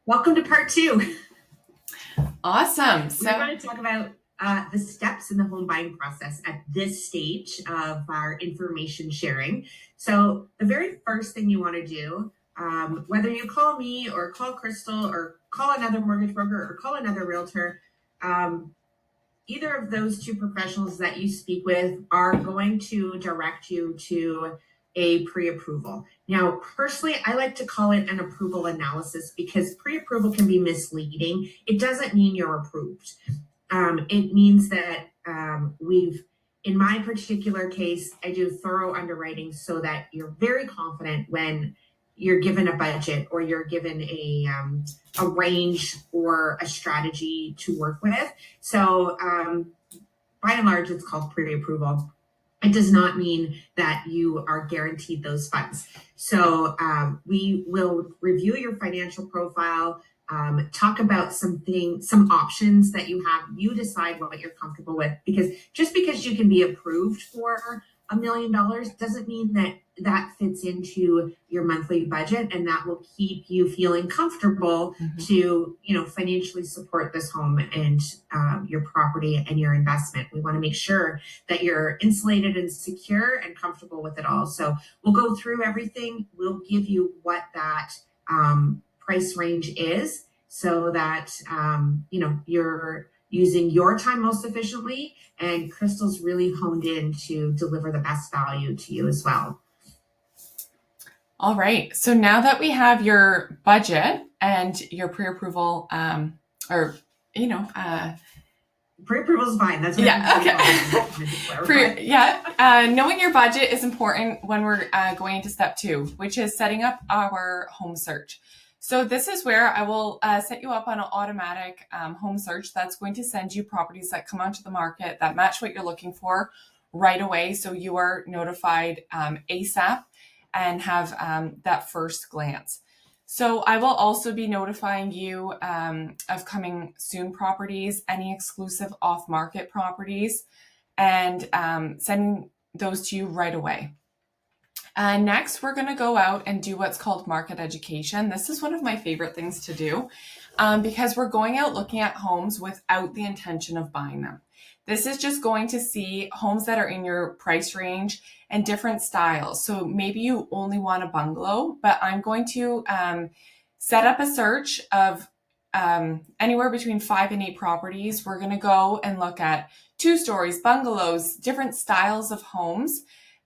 Welcome to part two. Awesome. We're going to talk about the steps in the home buying process at this stage of our information sharing. So, the very first thing you want to do, whether you call me or call Crystal or call another mortgage broker or call another realtor, um, either of those two professionals that you speak with are going to direct you to a pre-approval. Now, personally, I like to call it an approval analysis because pre-approval can be misleading. It doesn't mean you're approved. It means that in my particular case, I do thorough underwriting so that you're very confident when you're given a budget or you're given a range or a strategy to work with. So, by and large, it's called pre-approval. It does not mean that you are guaranteed those funds. So we will review your financial profile, talk about some options that you have. You decide what you're comfortable with, because just because you can be approved for $1 million doesn't mean that that fits into your monthly budget, and that will keep you feeling comfortable to, financially support this home and your property and your investment. We want to make sure that you're insulated and secure and comfortable with it all. So we'll go through everything. We'll give you what that price range is so that, you're using your time most efficiently, and Crystal's really honed in to deliver the best value to you as well. All right. So now that we have your budget and your pre-approval, pre-approval is fine. That's what knowing your budget is important when we're going into step 2, which is setting up our home search. So this is where I will set you up on an automatic home search that's going to send you properties that come onto the market that match what you're looking for right away. So you are notified ASAP and have that first glance. So I will also be notifying you of coming soon properties, any exclusive off-market properties, and sending those to you right away. Next, we're going to go out and do what's called market education. This is one of my favorite things to do because we're going out looking at homes without the intention of buying them. This is just going to see homes that are in your price range and different styles. So maybe you only want a bungalow, but I'm going to set up a search of anywhere between 5 and 8 properties. We're going to go and look at 2 stories, bungalows, different styles of homes.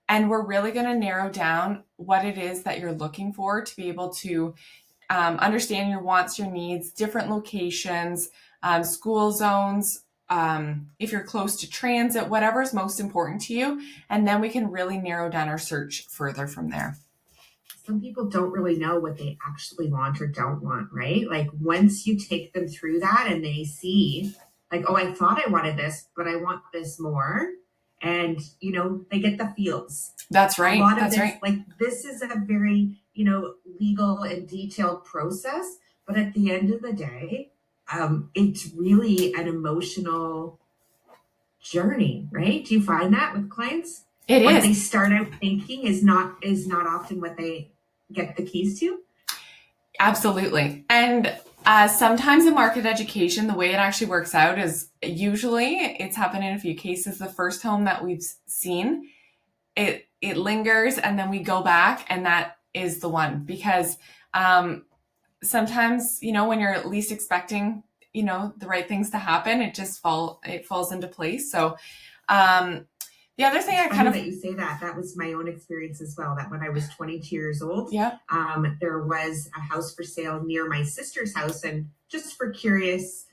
And we're really going to narrow down what it is that you're looking for to be able to understand your wants, your needs, different locations, school zones, if you're close to transit, whatever is most important to you. And then we can really narrow down our search further from there. Some people don't really know what they actually want or don't want, right? Like once you take them through that and they see, like, oh, I thought I wanted this, but I want this more. And, they get the feels. That's right. That's right. Like this is a very, legal and detailed process. But at the end of the day, it's really an emotional journey, right? Do you find that with clients? It what is. They start out thinking is not often what they get the keys to. Absolutely. And sometimes in market education, the way it actually works out is usually it's happened in a few cases. The first home that we've seen, it lingers and then we go back and that is the one, because sometimes, when you're least expecting, the right things to happen, it falls into place. So the other thing that you say that was my own experience as well, that when I was 22 years old, there was a house for sale near my sister's house. And just for curious,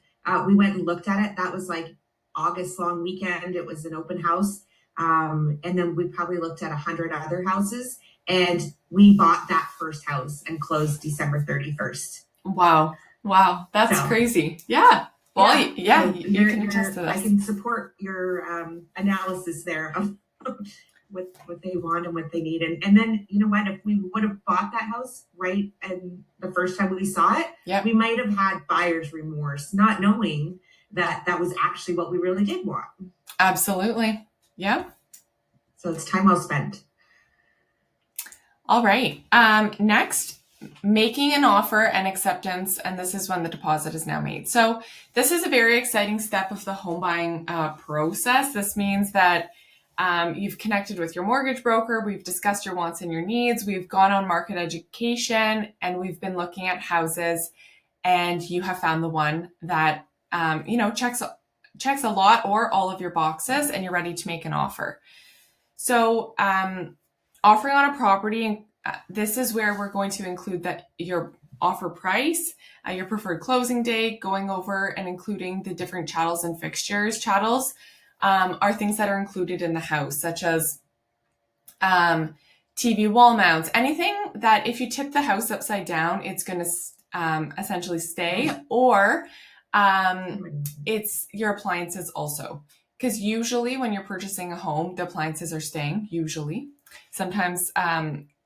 we went and looked at it. That was like August long weekend. It was an open house. And then we probably looked at 100 other houses, and we bought that first house and closed December 31st. Wow. That's crazy. Yeah. Well, yeah, you can attest to this. I can support your analysis there of what they want and what they need. And then, you know what, if we would have bought that house right and the first time we saw it, we might have had buyer's remorse, not knowing that that was actually what we really did want. Absolutely. Yeah. So it's time well spent. All right. Next, making an offer and acceptance, and this is when the deposit is now made. So this is a very exciting step of the home buying process. This means that you've connected with your mortgage broker, we've discussed your wants and your needs, we've gone on market education, and we've been looking at houses, and you have found the one that checks a lot or all of your boxes, and you're ready to make an offer. So offering on a property, this is where we're going to include your offer price, your preferred closing date, going over and including the different chattels and fixtures. Chattels are things that are included in the house, such as TV wall mounts, anything that if you tip the house upside down, it's going to essentially stay, or it's your appliances also. Because usually when you're purchasing a home, the appliances are staying, usually. Sometimes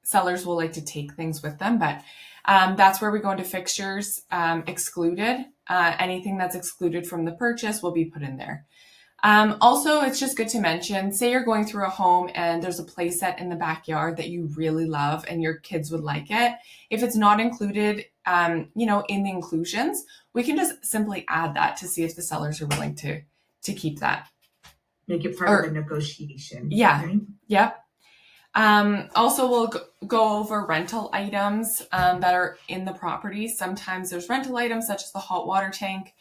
sellers will like to take things with them, but that's where we go into fixtures, excluded. Anything that's excluded from the purchase will be put in there. Also, it's just good to mention, say you're going through a home and there's a play set in the backyard that you really love and your kids would like it. If it's not included, in the inclusions, we can just simply add that to see if the sellers are willing to keep that. Make it part of the negotiation. Yeah. Right? Yep. Also, we'll go over rental items that are in the property. Sometimes there's rental items such as the hot water tank,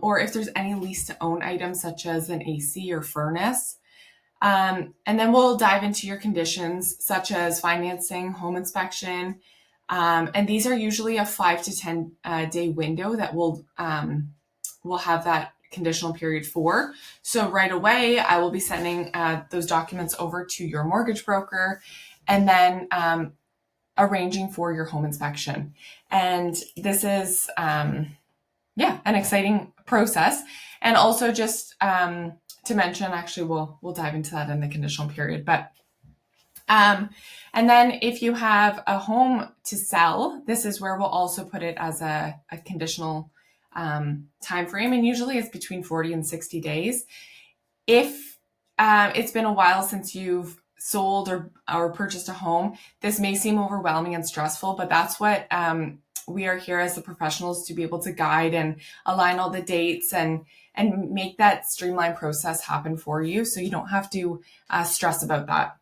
or if there's any lease to own items such as an AC or furnace. And then we'll dive into your conditions such as financing, home inspection. And these are usually a 5 to 10 day window that we'll have that conditional period for. So right away, I will be sending those documents over to your mortgage broker and then arranging for your home inspection. And this is, an exciting process. And also just to mention, actually, we'll dive into that in the conditional period. But and then if you have a home to sell, this is where we'll also put it as a conditional time frame, and usually it's between 40 and 60 days. If it's been a while since you've sold or purchased a home, this may seem overwhelming and stressful, but that's what we are here as the professionals to be able to guide and align all the dates and make that streamlined process happen for you, so you don't have to stress about that.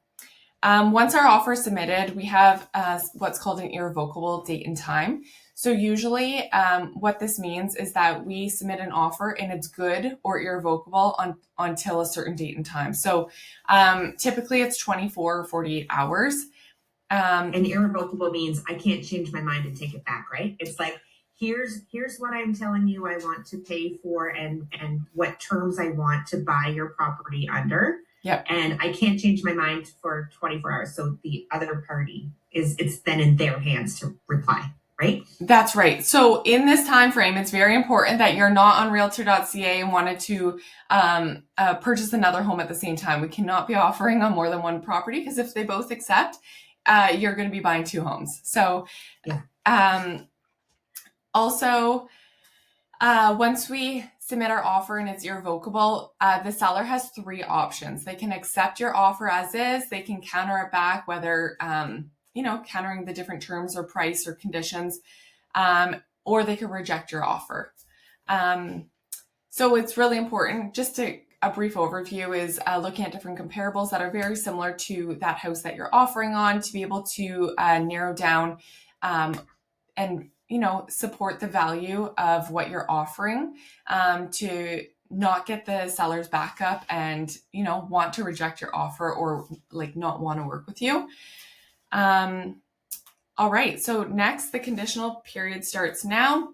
Once our offer is submitted, we have what's called an irrevocable date and time. So usually what this means is that we submit an offer and it's good or irrevocable until a certain date and time. So typically it's 24 or 48 hours. And irrevocable means I can't change my mind and take it back, right? It's like, here's what I'm telling you I want to pay for and what terms I want to buy your property under. Yep. And I can't change my mind for 24 hours. So the other party it's then in their hands to reply. Right? That's right. So in this time frame, it's very important that you're not on realtor.ca and wanted to purchase another home at the same time. We cannot be offering on more than one property, because if they both accept, you're going to be buying two homes. So also, once we submit our offer and it's irrevocable, the seller has three options. They can accept your offer as is. They can counter it back, whether countering the different terms or price or conditions, or they could reject your offer. So it's really important, just a brief overview is looking at different comparables that are very similar to that house that you're offering on, to be able to narrow down and support the value of what you're offering, to not get the seller's back up and want to reject your offer or not want to work with you. All right, so next, the conditional period starts now.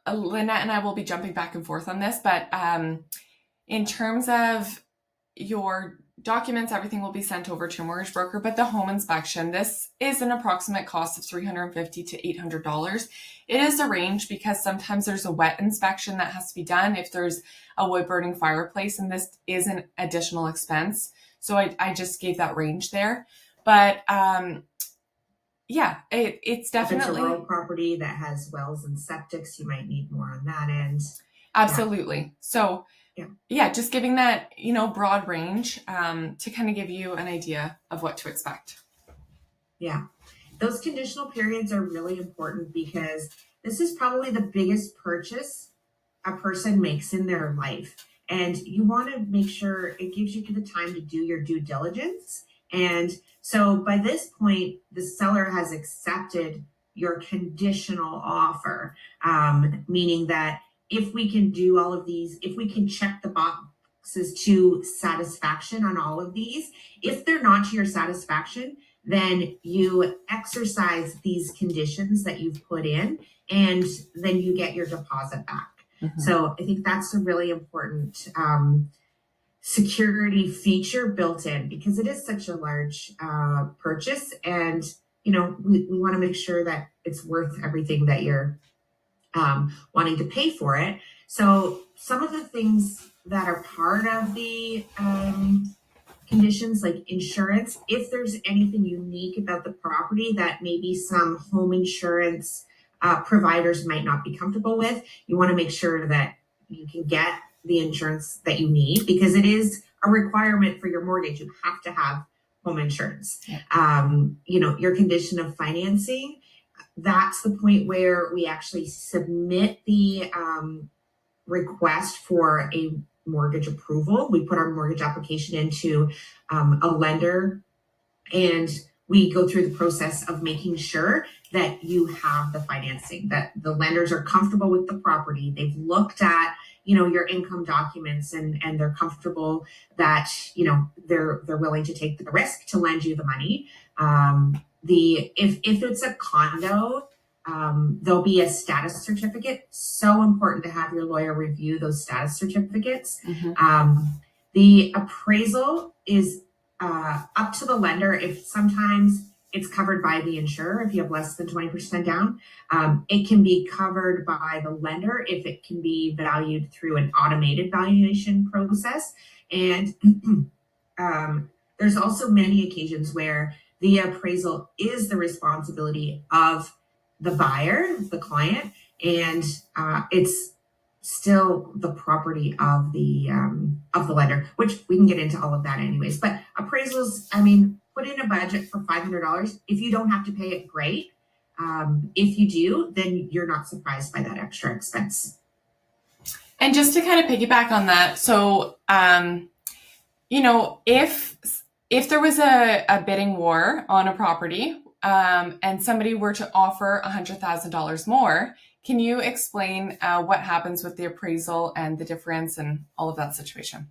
Linette and I will be jumping back and forth on this, but in terms of your documents, everything will be sent over to your mortgage broker, but the home inspection, this is an approximate cost of $350 to $800. It is a range because sometimes there's a wet inspection that has to be done if there's a wood burning fireplace, and this is an additional expense. So I just gave that range there, but it's definitely. If it's a rural property that has wells and septics, you might need more on that end. Absolutely. Yeah. So just giving that broad range to kind of give you an idea of what to expect. Yeah. Those conditional periods are really important because this is probably the biggest purchase a person makes in their life. And you want to make sure it gives you the time to do your due diligence. And so by this point, the seller has accepted your conditional offer, meaning that if we can do all of these, if we can check the boxes to satisfaction on all of these, if they're not to your satisfaction, then you exercise these conditions that you've put in, and then you get your deposit back. Mm-hmm. So I think that's a really important security feature built in, because it is such a large purchase, and we want to make sure that it's worth everything that you're wanting to pay for it. So some of the things that are part of the conditions, like insurance, if there's anything unique about the property that maybe some home insurance providers might not be comfortable with, you want to make sure that you can get the insurance that you need, because it is a requirement for your mortgage. You have to have home insurance. Yeah. Your condition of financing, that's the point where we actually submit the request for a mortgage approval. We put our mortgage application into a lender, and we go through the process of making sure that you have the financing, that the lenders are comfortable with the property. They've looked at, your income documents, and they're comfortable that, they're willing to take the risk to lend you the money. If it's a condo, there'll be a status certificate. So important to have your lawyer review those status certificates. Mm-hmm. The appraisal is up to the lender. If sometimes it's covered by the insurer if you have less than 20% down. It can be covered by the lender if it can be valued through an automated valuation process. And there's also many occasions where the appraisal is the responsibility of the buyer, the client, and it's still the property of the lender, which we can get into all of that anyways. But appraisals, put in a budget for $500. If you don't have to pay it, great. If you do, then you're not surprised by that extra expense. And just to kind of piggyback on that, so if there was a bidding war on a property, and somebody were to offer $100,000 more, can you explain what happens with the appraisal and the difference and all of that situation?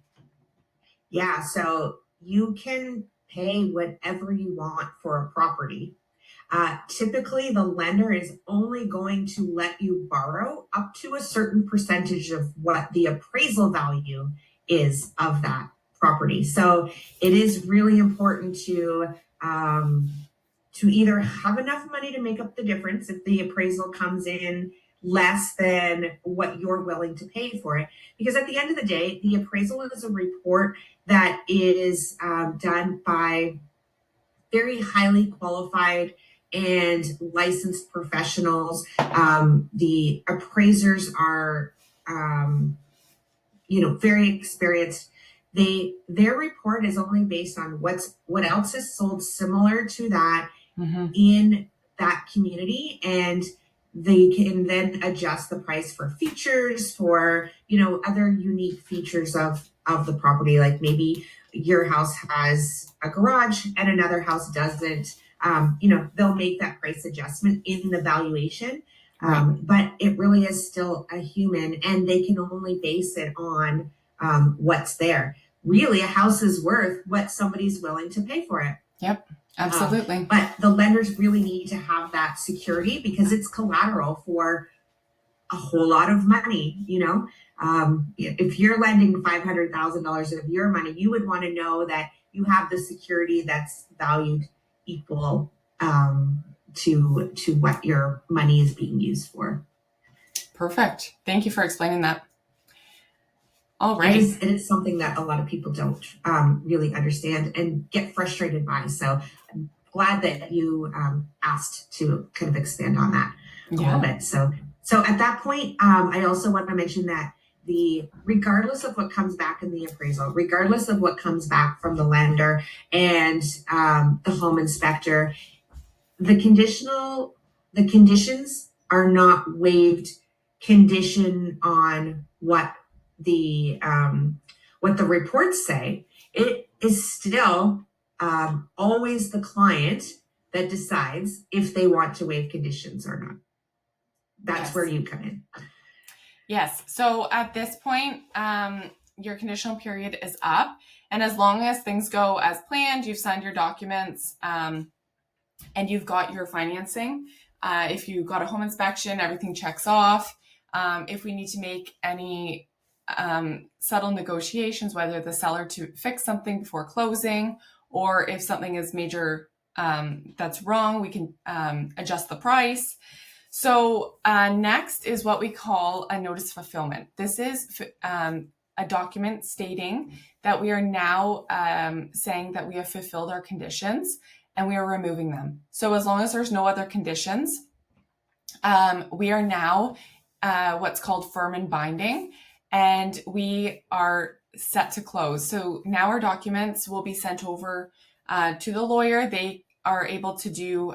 Yeah, so you can pay whatever you want for a property. Typically, the lender is only going to let you borrow up to a certain percentage of what the appraisal value is of that property. So it is really important to either have enough money to make up the difference if the appraisal comes in less than what you're willing to pay for it. Because at the end of the day, the appraisal is a report that is done by very highly qualified and licensed professionals. The appraisers are, very experienced. Their report is only based on what else is sold similar to that mm-hmm. in that community, and they can then adjust the price for features, for other unique features of the property, like maybe your house has a garage and another house doesn't. They'll make that price adjustment in the valuation, but it really is still a human, and they can only base it on what's there. Really, a house is worth what somebody's willing to pay for it. Yep, absolutely. But the lenders really need to have that security, because it's collateral for a whole lot of money. If you're lending $500,000 of your money, you would want to know that you have the security that's valued equal to what your money is being used for. Perfect. Thank you for explaining that. All right. It is something that a lot of people don't really understand and get frustrated by. So I'm glad that you asked to kind of expand on that a little bit. So at that point, I also want to mention that regardless of what comes back in the appraisal, regardless of what comes back from the lender and the home inspector, the conditions are not waived condition on what the reports say. It is still always the client that decides if they want to waive conditions or not. That's Yes. where you come in. Yes. So at this point, your conditional period is up. And as long as things go as planned, you've signed your documents, and you've got your financing, if you got a home inspection, everything checks off. If we need to make any subtle negotiations, whether the seller to fix something before closing, or if something is major that's wrong, we can adjust the price. So next is what we call a notice of fulfillment. This is a document stating that we are now saying that we have fulfilled our conditions and we are removing them. So as long as there's no other conditions, we are now what's called firm and binding, and we are set to close. So now our documents will be sent over to the lawyer. They are able to do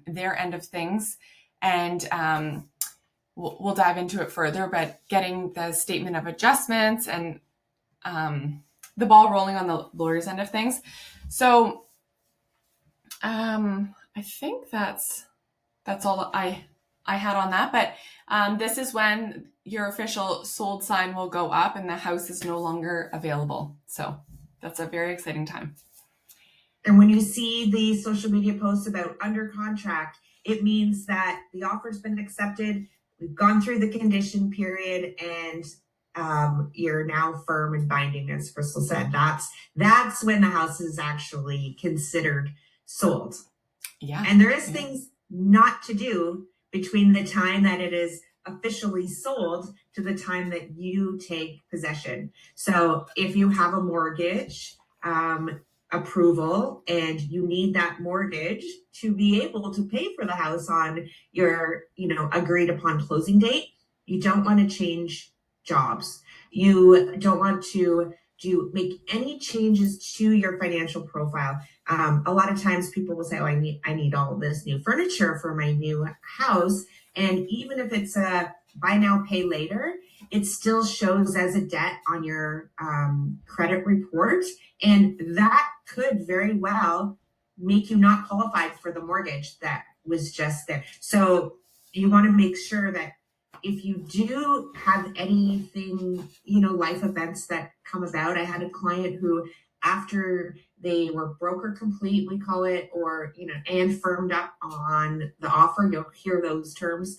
their end of things, and we'll dive into it further, but getting the statement of adjustments and the ball rolling on the lawyer's end of things. So I think that's all I had on that, but this is when your official sold sign will go up and the house is no longer available. So that's a very exciting time. And when you see the social media posts about under contract, it means that the offer's been accepted, we've gone through the condition period, and you're now firm and binding, as Crystal said. That's when the house is actually considered sold. Yeah. And there is things not to do between the time that it is officially sold to the time that you take possession. So if you have a mortgage approval and you need that mortgage to be able to pay for the house on your, agreed upon closing date, you don't want to change jobs. You don't want to make any changes to your financial profile. A lot of times people will say, "Oh, I need all this new furniture for my new house," and even if it's a buy now, pay later, it still shows as a debt on your credit report, and that could very well make you not qualified for the mortgage that was just there. So you want to make sure that if you do have anything, life events that come about. I had a client who, after they were broker complete, we call it, or, and firmed up on the offer, you'll hear those terms.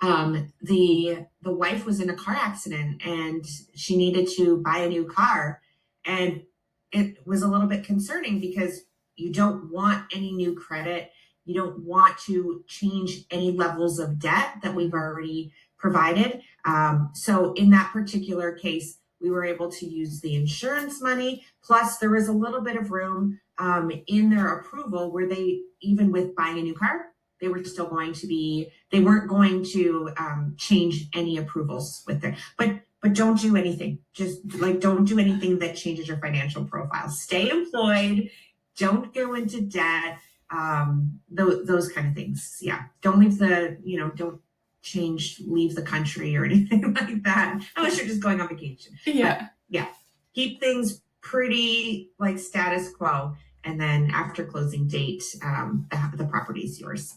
The wife was in a car accident and she needed to buy a new car. And it was a little bit concerning because you don't want any new credit. You don't want to change any levels of debt that we've already provided. So in that particular case, we were able to use the insurance money. Plus, there was a little bit of room in their approval where they, even with buying a new car, they were still going to be, they weren't going to change any approvals with it. But don't do anything. Just don't do anything that changes your financial profile. Stay employed. Don't go into debt. Those kind of things. Yeah. Don't leave don't leave the country or anything like that. Unless you're just going on vacation. Yeah. But, yeah. Keep things pretty status quo. And then after closing date, the property is yours.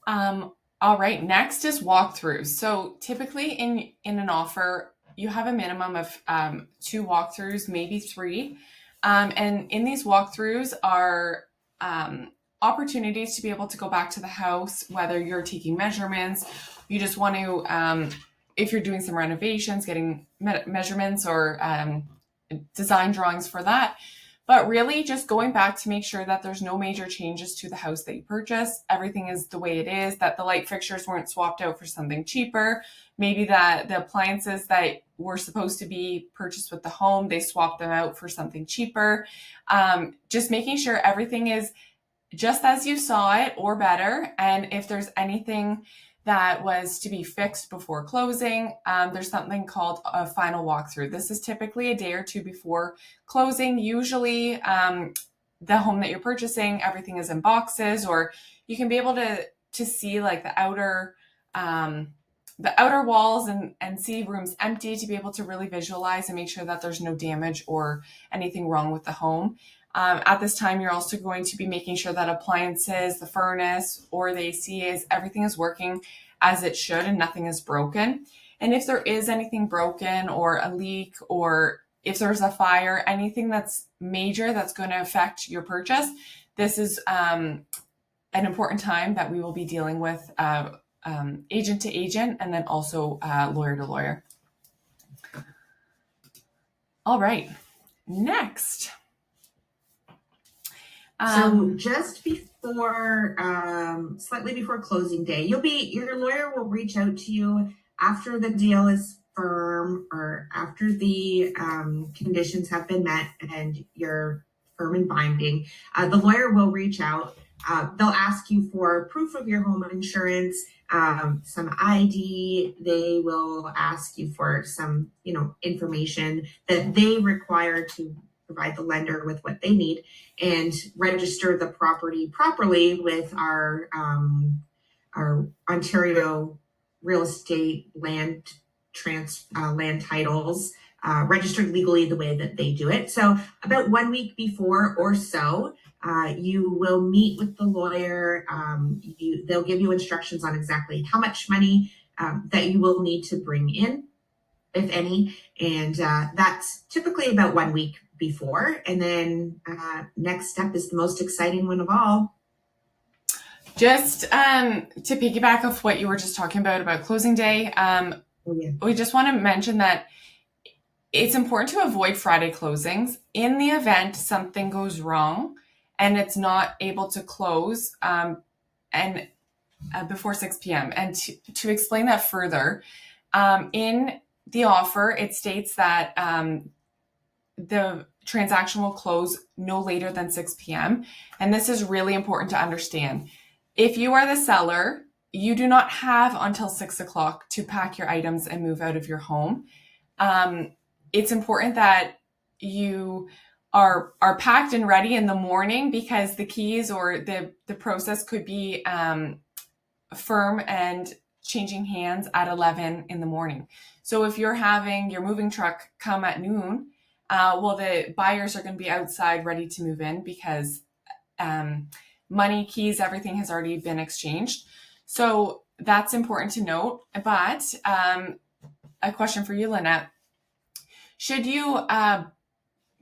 All right. Next is walkthroughs. So typically in an offer, you have a minimum of 2 walkthroughs, maybe 3. And in these walkthroughs are opportunities to be able to go back to the house, whether you're taking measurements, you just want to, if you're doing some renovations, getting measurements or design drawings for that. But really just going back to make sure that there's no major changes to the house that you purchased. Everything is the way it is, that the light fixtures weren't swapped out for something cheaper. Maybe that the appliances that were supposed to be purchased with the home, they swapped them out for something cheaper. Just making sure everything is just as you saw it or better. And if there's anything that was to be fixed before closing, there's something called a final walkthrough. This is typically a day or 2 before closing. Usually the home that you're purchasing, everything is in boxes, or you can be able to see like the outer walls and see rooms empty, to be able to really visualize and make sure that there's no damage or anything wrong with the home. At this time, you're also going to be making sure that appliances, the furnace or the AC everything is working as it should and nothing is broken. And if there is anything broken or a leak, or if there's a fire, anything that's major that's going to affect your purchase, this is an important time that we will be dealing with agent to agent, and then also lawyer to lawyer. All right, next. So just before, slightly before closing day, your lawyer will reach out to you after the deal is firm, or after the conditions have been met and you're firm and binding. The lawyer will reach out. They'll ask you for proof of your home insurance, some ID. They will ask you for some, information that they require to provide the lender with what they need, and register the property properly with our Ontario real estate land titles, registered legally the way that they do it. So about 1 week before or so, you will meet with the lawyer. They'll give you instructions on exactly how much money that you will need to bring in, if any, and that's typically about 1 week before. And then next step is the most exciting one of all. Just to piggyback off what you were just talking about closing day, we just want to mention that it's important to avoid Friday closings. In the event something goes wrong and it's not able to close before 6 p.m. And to explain that further, in the offer, it states that the transaction will close no later than 6 p.m. And this is really important to understand. If you are the seller, you do not have until 6 o'clock to pack your items and move out of your home. It's important that you are packed and ready in the morning, because the keys or the process could be firm and changing hands at 11 in the morning. So if you're having your moving truck come at noon, the buyers are going to be outside ready to move in, because money, keys, everything has already been exchanged. So that's important to note. But a question for you, Linette. Should you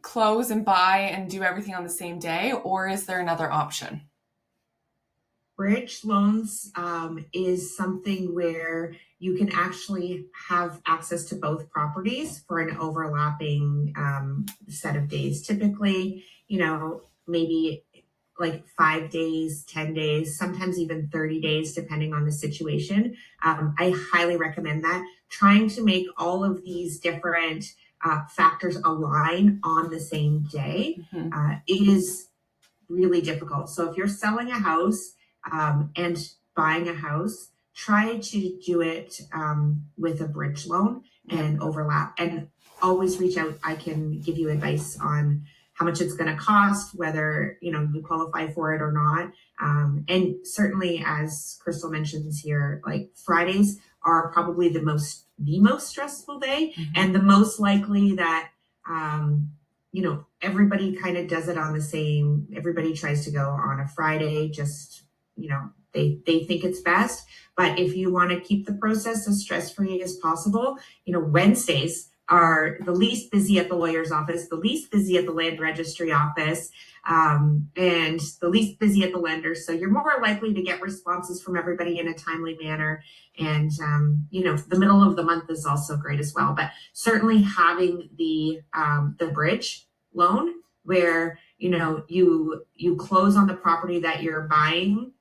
close and buy and do everything on the same day, or is there another option? Bridge loans is something where you can actually have access to both properties for an overlapping set of days. Typically, maybe like 5 days, 10 days, sometimes even 30 days, depending on the situation. I highly recommend that. Trying to make all of these different factors align on the same day, it is really difficult. So if you're selling a house and buying a house, try to do it with a bridge loan and overlap, and always reach out. I can give you advice on how much it's going to cost, whether you qualify for it or not. And certainly, as Crystal mentions here, like Fridays are probably the most stressful day, and the most likely that everybody kind of does it on the same. Everybody tries to go on a Friday, just they think it's best. But if you want to keep the process as stress-free as possible, Wednesdays are the least busy at the lawyer's office, the least busy at the land registry office, and the least busy at the lender. So you're more likely to get responses from everybody in a timely manner. And, the middle of the month is also great as well. But certainly having the bridge loan where, you close on the property that you're buying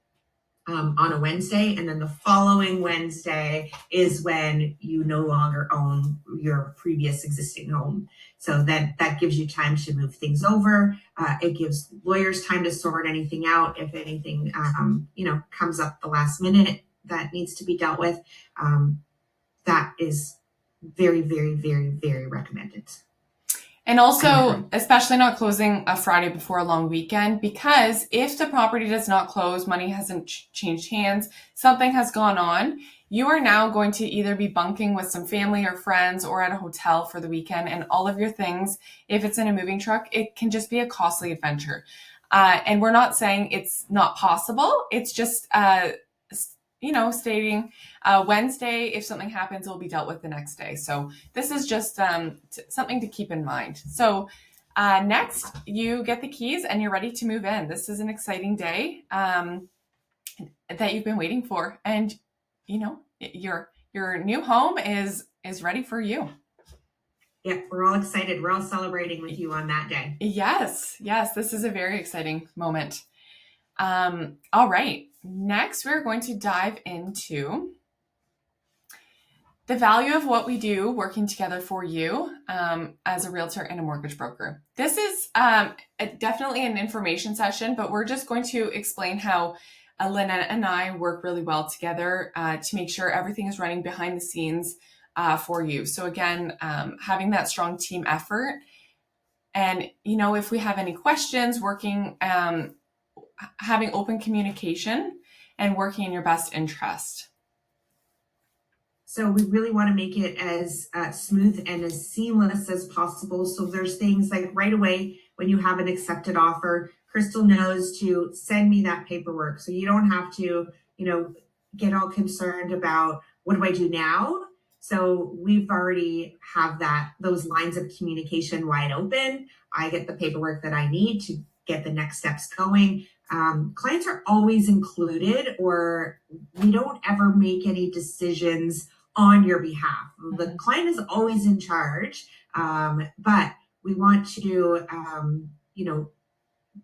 on a Wednesday, and then the following Wednesday is when you no longer own your previous existing home. So that gives you time to move things over. It gives lawyers time to sort anything out if anything comes up the last minute that needs to be dealt with. That is very, very, very, very recommended. And also, especially not closing a Friday before a long weekend, because if the property does not close, money hasn't changed hands, something has gone on, you are now going to either be bunking with some family or friends or at a hotel for the weekend, and all of your things, if it's in a moving truck, it can just be a costly adventure. And we're not saying it's not possible. It's just, stating Wednesday, if something happens, it will be dealt with the next day. So this is just something to keep in mind. So next, you get the keys and you're ready to move in. This is an exciting day that you've been waiting for, and your new home is ready for you. Yeah, we're all excited. We're all celebrating with you on that day. Yes, this is a very exciting moment. All right, next we're going to dive into the value of what we do working together for you as a realtor and a mortgage broker. This is definitely an information session, but we're just going to explain how Linette and I work really well together to make sure everything is running behind the scenes for you. So again, having that strong team effort. And, if we have any questions, having open communication and working in your best interest. So we really want to make it as smooth and as seamless as possible. So there's things like right away when you have an accepted offer, Crystal knows to send me that paperwork. So you don't have to, get all concerned about what do I do now? So we've already have those lines of communication wide open. I get the paperwork that I need to get the next steps going. Clients are always included, or we don't ever make any decisions on your behalf. The client is always in charge, but we want to,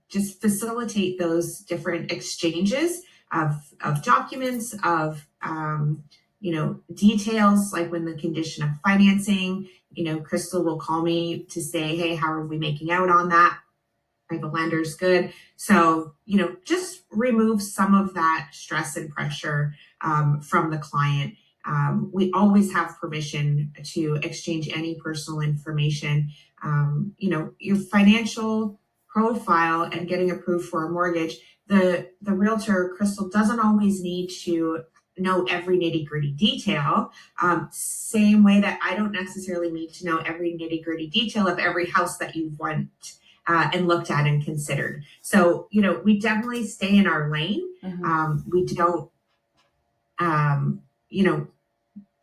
just facilitate those different exchanges of documents, of, details, like when the condition of financing, Crystal will call me to say, hey, how are we making out on that? Are the lenders good? So, just remove some of that stress and pressure from the client. We always have permission to exchange any personal information. Your financial profile and getting approved for a mortgage, the realtor, Crystal, doesn't always need to know every nitty-gritty detail. Same way that I don't necessarily need to know every nitty-gritty detail of every house that you've went and looked at and considered. So, we definitely stay in our lane. We don't,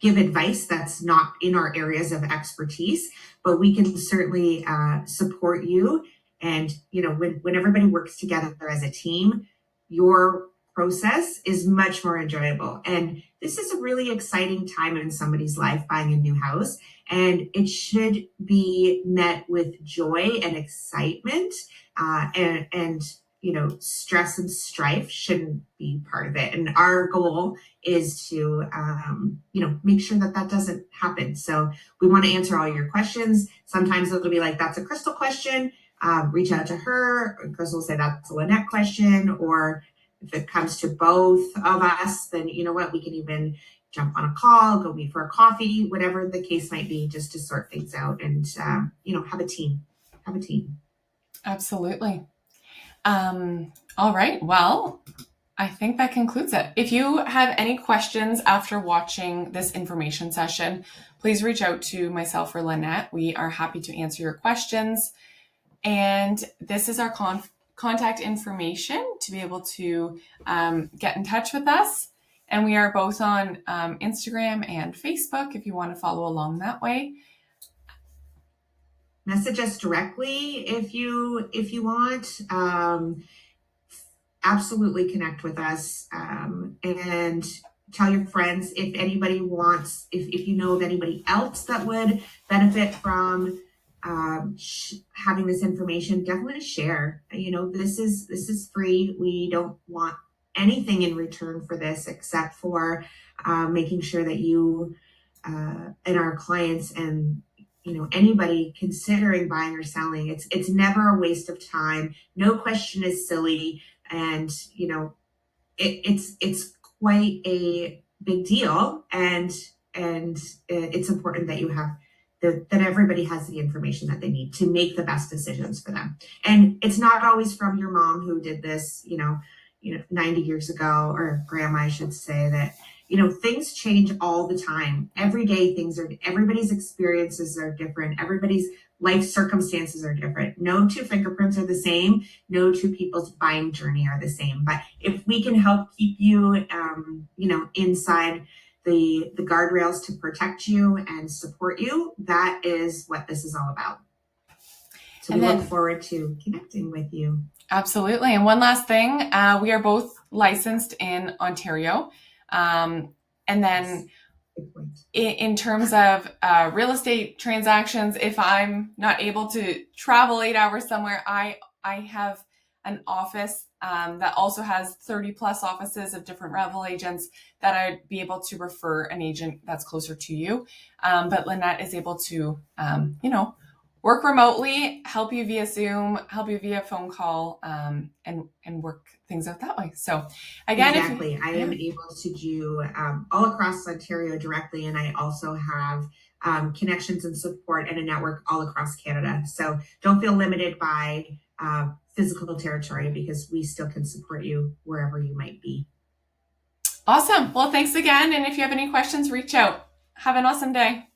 give advice that's not in our areas of expertise, but we can certainly support you. And, when everybody works together as a team, your process is much more enjoyable. And this is a really exciting time in somebody's life, buying a new house, and it should be met with joy and excitement, and stress and strife shouldn't be part of it. And our goal is to, make sure that doesn't happen. So we want to answer all your questions. Sometimes it'll be like, that's a Crystal question. Reach out to her. Crystal will say that's a Linette question. Or if it comes to both of us, then you know what, we can even jump on a call, go meet for a coffee, whatever the case might be, just to sort things out and, have a team. Absolutely. All right. Well, I think that concludes it. If you have any questions after watching this information session, please reach out to myself or Linette. We are happy to answer your questions. And this is our contact information to be able to get in touch with us. And we are both on Instagram and Facebook if you want to follow along that way. Message us directly if you want. Absolutely connect with us, and tell your friends if anybody wants, if you know of anybody else that would benefit from having this information, definitely share. This is free. We don't want anything in return for this except for making sure that you and our clients and anybody considering buying or selling, it's never a waste of time. No question is silly. And it's quite a big deal, and it's important that you have that everybody has the information that they need to make the best decisions for them. And it's not always from your mom who did this, 90 years ago, or grandma, I should say, that, things change all the time. Every day everybody's experiences are different. Everybody's life circumstances are different. No two fingerprints are the same. No two people's buying journey are the same. But if we can help keep you, inside the guardrails to protect you and support you, that is what this is all about. So we look forward to connecting with you. Absolutely. And one last thing, we are both licensed in Ontario. And then in terms of real estate transactions, if I'm not able to travel 8 hours somewhere, I have an office that also has 30 plus offices of different Revel agents that I'd be able to refer an agent that's closer to you. But Linette is able to, work remotely, help you via Zoom, help you via phone call, and work things out that way. So again, exactly, I am able to do all across Ontario directly, and I also have connections and support and a network all across Canada. So don't feel limited by physical territory, because we still can support you wherever you might be. Awesome. Well, thanks again. And if you have any questions, reach out. Have an awesome day.